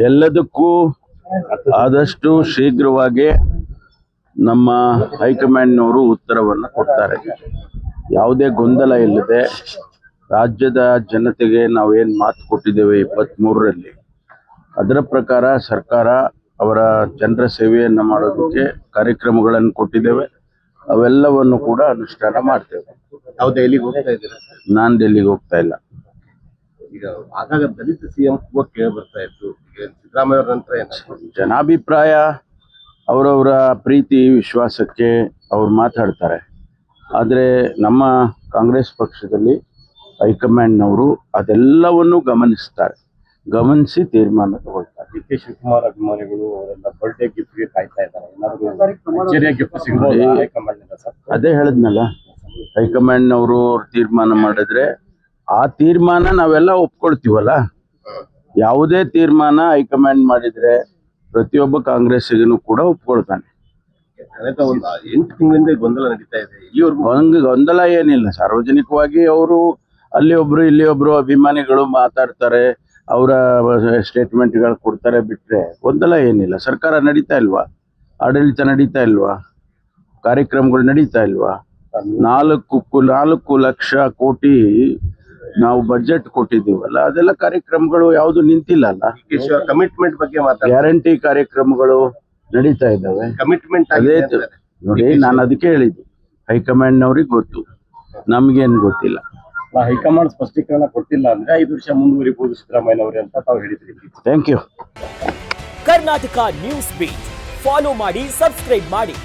ಎಲ್ಲದಕ್ಕೂ ಆದಷ್ಟು ಶೀಘ್ರವಾಗಿ ನಮ್ಮ ಹೈಕಮಾಂಡ್ನವರು ಉತ್ತರವನ್ನು ಕೊಡ್ತಾರೆ. ಯಾವುದೇ ಗೊಂದಲ ಇಲ್ಲದೆ ರಾಜ್ಯದ ಜನತೆಗೆ ನಾವೇನು ಮಾತು ಕೊಟ್ಟಿದ್ದೇವೆ 23ರಲ್ಲಿ, ಅದರ ಪ್ರಕಾರ ಸರ್ಕಾರ ಅವರ ಜನರ ಸೇವೆಯನ್ನು ಮಾಡೋದಕ್ಕೆ ಕಾರ್ಯಕ್ರಮಗಳನ್ನು ಕೊಟ್ಟಿದ್ದೇವೆ. ಅವೆಲ್ಲವನ್ನು ಕೂಡ ಅನುಷ್ಠಾನ ಮಾಡ್ತೇವೆ. ನಾವು ದೆಹಲಿಗೆ ಹೋಗ್ತಾ ಇದ್ದೀರಾ? ನಾನು ಡೆಲ್ಲಿಗೆ ಹೋಗ್ತಾ ಇಲ್ಲ. ಈಗ ಆಗಾಗ ದಲಿತ ಸಿಎಂ ಕೂಗ ಕೇಳಿ ಬರ್ತಾ ಇತ್ತು. ಸಿದ್ದರಾಮಯ್ಯ ಅವರ ನಂತರ ಜನಾಭಿಪ್ರಾಯ ಅವರವರ ಪ್ರೀತಿ ವಿಶ್ವಾಸಕ್ಕೆ ಅವ್ರು ಮಾತಾಡ್ತಾರೆ. ಆದರೆ ನಮ್ಮ ಕಾಂಗ್ರೆಸ್ ಪಕ್ಷದಲ್ಲಿ ಹೈಕಮಾಂಡ್ನವರು ಅದೆಲ್ಲವನ್ನು ಗಮನಿಸಿ ತೀರ್ಮಾನ ತಗೊಳ್ತಾರೆ. ಡಿ ಕೆ ಶಿವಕುಮಾರ್ ಅಭಿಮಾನಿಗಳು ಅವರೆಲ್ಲ ಬರ್ಡೇ ಗಿಫ್ಟ್ಗೆ ಕಾಯ್ತಾ ಇದ್ದಾರೆ. ಏನಾದರೂ ಗಿಫ್ಟ್ ಸಿಗಬಹುದು ಹೈಕಮಾಂಡ್ನಿಂದ ಸರ್? ಅದೇ ಹೇಳಿದ್ನಲ್ಲ, ಹೈಕಮಾಂಡ್ನವರು ತೀರ್ಮಾನ ಮಾಡಿದ್ರೆ ಆ ತೀರ್ಮಾನ ನಾವೆಲ್ಲ ಒಪ್ಕೊಳ್ತೀವಲ್ಲ. ಯಾವುದೇ ತೀರ್ಮಾನ ಹೈಕಮಾಂಡ್ ಮಾಡಿದ್ರೆ ಪ್ರತಿಯೊಬ್ಬ ಕಾಂಗ್ರೆಸ್ಸಿಗೂ ಕೂಡ ಒಪ್ಕೊಳ್ತಾನೆ. ಕಳೆದ 8 ತಿಂಗಳಿಂದ ಗೊಂದಲ ನಡೀತಾ ಇದೆ. ಇಲ್ಲಿವರೆಗೂ ಗೊಂದಲ ಏನಿಲ್ಲ. ಸಾರ್ವಜನಿಕವಾಗಿ ಅವರು ಅಲ್ಲಿ ಒಬ್ರು ಇಲ್ಲಿ ಒಬ್ರು ಅಭಿಮಾನಿಗಳು ಮಾತಾಡ್ತಾರೆ, ಅವರ ಸ್ಟೇಟ್ಮೆಂಟ್ಗಳು ಕೊಡ್ತಾರೆ. ಬಿಟ್ರೆ ಗೊಂದಲ ಏನಿಲ್ಲ. ಸರ್ಕಾರ ನಡೀತಾ ಇಲ್ವಾ? ಆಡಳಿತ ನಡೀತಾ ಇಲ್ವಾ? ಕಾರ್ಯಕ್ರಮಗಳು ನಡೀತಾ ಇಲ್ವಾ? 4 ಲಕ್ಷ ಕೋಟಿ ನಾವು ಬಜೆಟ್ ಕೊಟ್ಟಿದ್ದೀವಲ್ಲ, ಅದೆಲ್ಲ ಕಾರ್ಯಕ್ರಮಗಳು ಯಾವುದು ನಿಂತಿಲ್ಲ ಅಲ್ಲ. ಕಮಿಟ್ಮೆಂಟ್ ಬಗ್ಗೆ ಗ್ಯಾರಂಟಿ ಕಾರ್ಯಕ್ರಮಗಳು ನಡೀತಾ ಇದ್ದಾವೆ. ಕಮಿಟ್ಮೆಂಟ್ ಅದೇ ನೋಡಿ, ನಾನು ಅದಕ್ಕೆ ಹೇಳಿದ್ದು, ಹೈಕಮಾಂಡ್ನವ್ರಿಗೆ ಗೊತ್ತು, ನಮ್ಗೇನು ಗೊತ್ತಿಲ್ಲ. ಹೈಕಮಾಂಡ್ ಸ್ಪಷ್ಟೀಕರಣ ಕೊಟ್ಟಿಲ್ಲ ಅಂದ್ರೆ 5 ವರ್ಷ ಮುಂದುವರಿಬಹುದು ಸಿದ್ದರಾಮಯ್ಯನವರೇ ಅಂತ ತಾವು ಹೇಳಿದ್ರಿ. Thank you. Karnataka News Beat follow ಮಾಡಿ, ಸಬ್ಸ್ಕ್ರೈಬ್ ಮಾಡಿ.